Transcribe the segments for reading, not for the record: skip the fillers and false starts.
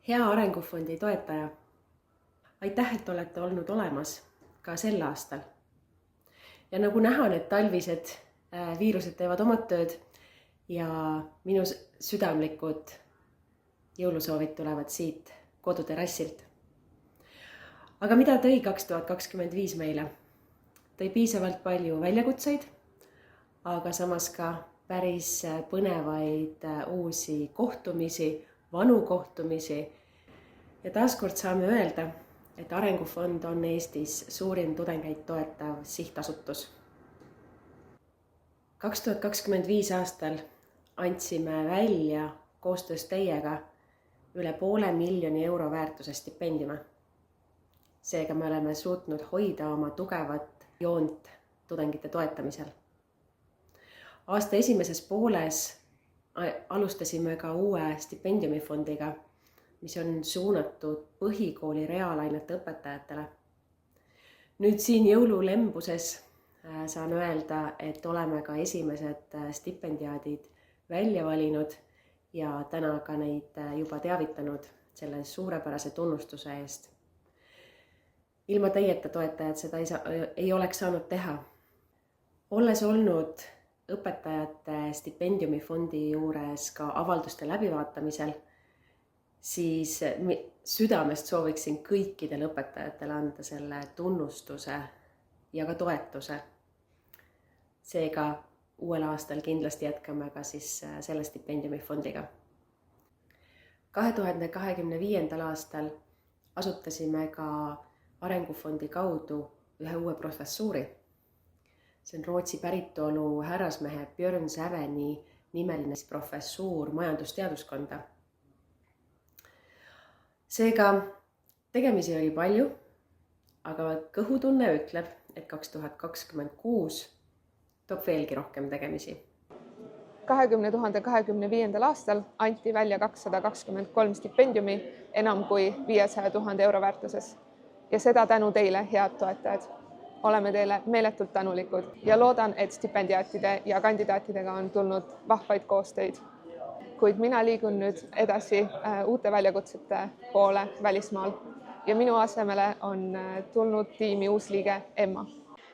Hea Arengufondi toetaja, aitäh, et olete olnud olemas ka sel aastal. Ja nagu näha, need talvised viirused teevad omad tööd ja minu südamlikud jõulusoovid tulevad siit koduterrassilt. Aga mida tõi 2025 meile? Tõi piisavalt palju väljakutseid, aga samas ka päris põnevaid uusi kohtumisi, vanu kohtumisi. Ja taaskord saame öelda, et Arengufond on Eestis suurim tudengeid toetav sihtasutus. 2025 aastal andsime välja koostöös teiega üle €500,000 väärtuse stipendiume. Seega me oleme suutnud hoida oma tugevat joont tudengite toetamisel. Aasta esimeses pooles alustasime ka uue stipendiumifondiga, mis on suunatud põhikooli reaalainete õpetajatele. Nüüd siin jõululembuses saan öelda, et oleme ka esimesed stipendiaadid välja valinud ja täna ka neid juba teavitanud selle suurepärase tunnustuse eest. Ilma teieta toetajad seda ei oleks saanud teha. Olles olnud õpetajate stipendiumifondi juures ka avalduste läbivaatamisel, siis südamest sooviksin kõikidele õpetajatele anda selle tunnustuse ja ka toetuse. Seega uuel aastal kindlasti jätkame ka siis selle stipendiumifondiga. 2025. aastal asutasime ka Arengufondi kaudu ühe uue professuuri. See on Rootsi päritolu härrasmehe Björn Säveni nimeline professuur majandusteaduskonda. Seega tegemisi oli palju, aga kõhutunne ütleb, et 2026 toob veelgi rohkem tegemisi. 2025. aastal anti välja 223 stipendiumi enam kui €500,000 väärtuses. Ja seda tänu teile, head toetajad. Oleme teile meeletult tänulikud ja loodan, et stipendiaatide ja kandidaatidega on tulnud vahvaid koostöid. Kuid mina liigun nüüd edasi uute väljakutsete poole välismaal ja minu asemele on tulnud tiimi uus liige Emma.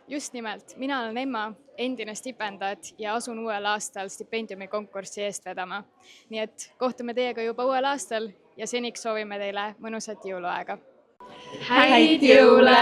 Just nimelt, mina olen Emma, endine stipendaat ja asun uuel aastal stipendiumi konkurssi eest vedama. Nii et kohtume teiega juba uuel aastal ja seniks soovime teile mõnusat jõuluaega. Häid jõule!